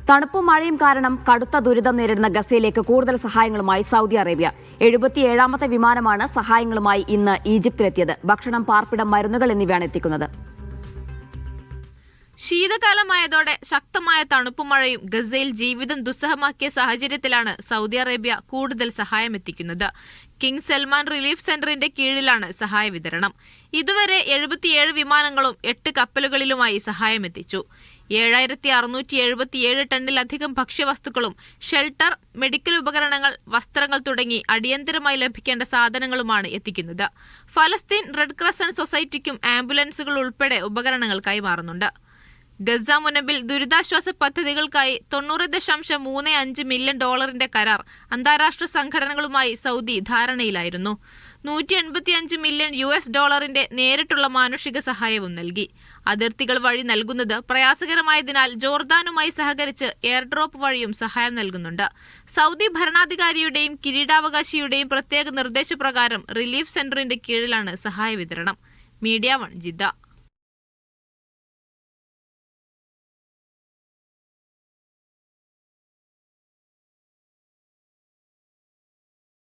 തണുപ്പും മഴയും കാരണം കടുത്ത ദുരിതം നേരിടുന്ന ഗസയിലേക്ക് കൂടുതൽ സഹായങ്ങളുമായി സൗദി അറേബ്യ. 77ാമത്തെ വിമാനമാണ് സഹായങ്ങളുമായി ഇന്ന് ഈജിപ്തിലെത്തിയത്. ഭക്ഷണം, പാർപ്പിടം, മരുന്നുകൾ എന്നിവയാണ് എത്തിക്കുന്നത്. ശീതകാലമായതോടെ ശക്തമായ തണുപ്പുമഴയും ഗസയിൽ ജീവിതം ദുസ്സഹമാക്കിയ സാഹചര്യത്തിലാണ് സൗദി അറേബ്യ കൂടുതൽ സഹായം എത്തിക്കുന്നത്. കിങ് സൽമാൻ റിലീഫ് സെന്ററിന്റെ കീഴിലാണ് സഹായ വിതരണം. ഇതുവരെ 77 വിമാനങ്ങളും 8 കപ്പലുകളിലുമായി സഹായം എത്തിച്ചു. 7677 ടണ്ണിലധികം ഭക്ഷ്യവസ്തുക്കളും ഷെൽട്ടർ, മെഡിക്കൽ ഉപകരണങ്ങൾ, വസ്ത്രങ്ങൾ തുടങ്ങി അടിയന്തരമായി ലഭിക്കേണ്ട സാധനങ്ങളുമാണ് എത്തിക്കുന്നത്. ഫലസ്തീൻ റെഡ് ക്രസന്റ് സൊസൈറ്റിക്കും ആംബുലൻസുകൾ ഉൾപ്പെടെ ഉപകരണങ്ങൾ കൈമാറുന്നുണ്ട്. ഗസ മുനമ്പിൽ ദുരിതാശ്വാസ പദ്ധതികൾക്കായി $90.35 മില്യൺ കരാർ അന്താരാഷ്ട്ര സംഘടനകളുമായി സൗദി ധാരണയിലായിരുന്നു. $185 മില്യൺ നേരിട്ടുള്ള മാനുഷിക സഹായവും നൽകി. അതിർത്തികൾ വഴി നൽകുന്നത് പ്രയാസകരമായതിനാൽ ജോർദാനുമായി സഹകരിച്ച് എയർഡ്രോപ്പ് വഴിയും സഹായം നൽകുന്നുണ്ട്. സൗദി ഭരണാധികാരിയുടെയും കിരീടാവകാശിയുടെയും പ്രത്യേക നിർദ്ദേശപ്രകാരം റിലീഫ് സെന്ററിന്റെ കീഴിലാണ് സഹായ വിതരണം. Media 1 Jeddah.